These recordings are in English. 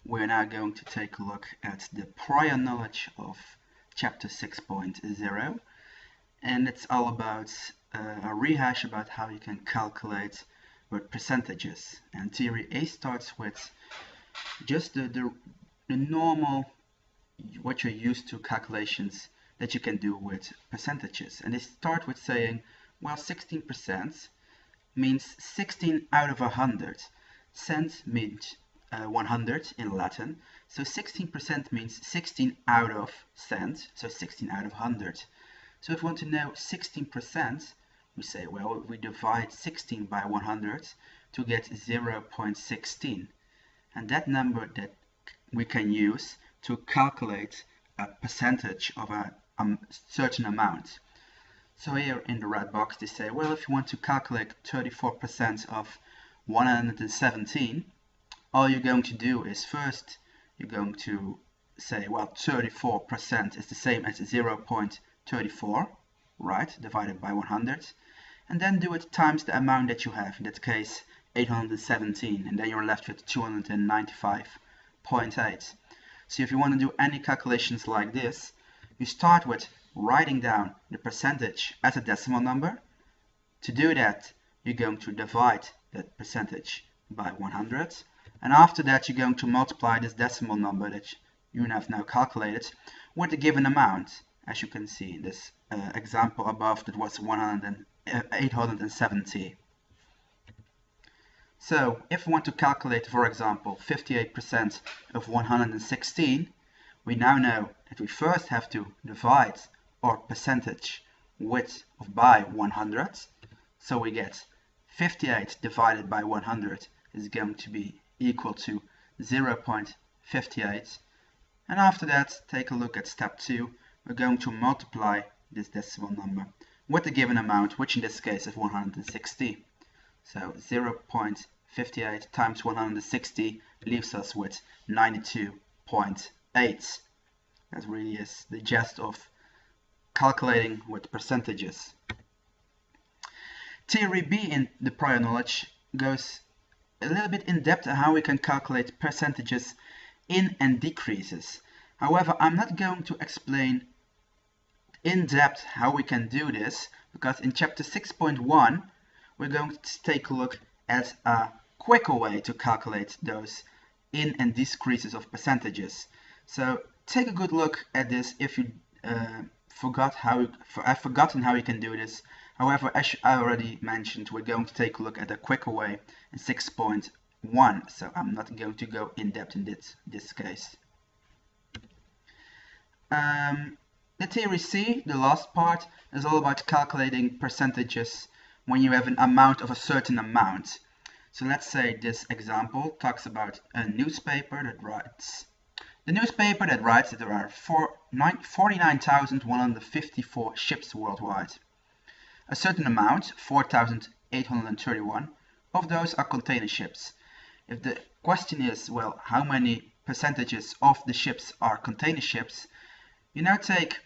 we're now going to take a look at the prior knowledge of chapter 6.0, and it's all about a rehash about how you can calculate with percentages. And theory A starts with just the normal, what you're used to calculations that you can do with percentages. And they start with saying, well, 16% means 16 out of 100. Cent means 100 in Latin, so 16% means 16 out of cent, so 16 out of 100. So if we want to know 16%, we say, well, we divide 16 by 100 to get 0.16, and that number that we can use to calculate a percentage of a certain amount. So here in the red box they say, well, if you want to calculate 34% of 117, all you're going to do is first you're going to say, well, 34% is the same as 0.34, right, divided by 100, and then do it times the amount that you have, in that case 817, and then you're left with 295.8. So if you want to do any calculations like this, you start with writing down the percentage as a decimal number. To do that, you're going to divide that percentage by 100, and after that you're going to multiply this decimal number that you have now calculated with the given amount. As you can see in this example above, that was 870. So if we want to calculate, for example, 58% of 116, we now know that we first have to divide our percentage by 100. So we get 58 divided by 100 is going to be equal to 0.58. And after that, take a look at step 2. We're going to multiply this decimal number with the given amount, which in this case is 160. So 0.58 times 160 leaves us with 92.8. That really is the gist of calculating with percentages. Theory B in the prior knowledge goes a little bit in depth on how we can calculate percentages in and decreases. However, I'm not going to explain in depth how we can do this, because in chapter 6.1 we're going to take a look at a quicker way to calculate those in and decreases of percentages. So take a good look at this if you I've forgotten how you can do this. However, as I already mentioned, we're going to take a look at a quicker way in 6.1, so I'm not going to go in depth in this case. The theory C, the last part, is all about calculating percentages when you have an amount of a certain amount. So let's say this example talks about a newspaper that writes. The newspaper that writes that there are 49,154 ships worldwide. A certain amount, 4,831, of those are container ships. If the question is, well, how many percentages of the ships are container ships, you now take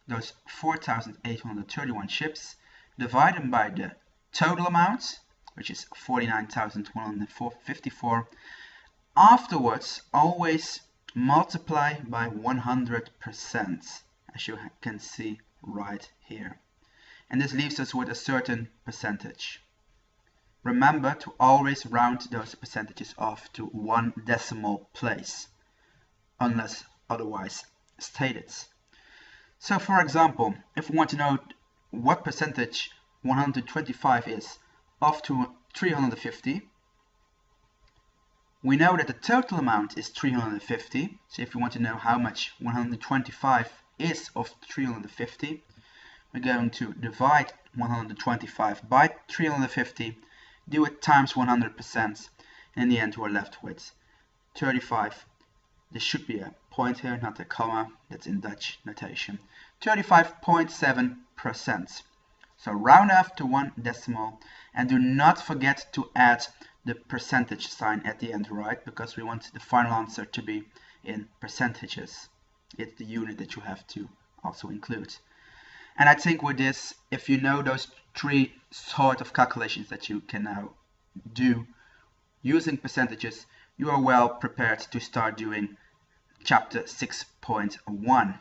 those 4,831 ships, divide them by the total amount, which is 49,154. Afterwards, always multiply by 100%, as you can see right here. And this leaves us with a certain percentage. Remember to always round those percentages off to one decimal place, unless otherwise stated. So for example, if we want to know what percentage 125 is of to 350, we know that the total amount is 350. So if we want to know how much 125 is of 350, we're going to divide 125 by 350, do it times 100%, and in the end we're left with 35. There should be a point here, not a comma, that's in Dutch notation. 35.7%. So round off to one decimal, and do not forget to add the percentage sign at the end, right? Because we want the final answer to be in percentages. It's the unit that you have to also include. And I think with this, if you know those three sort of calculations that you can now do using percentages, you are well prepared to start doing chapter 6.1.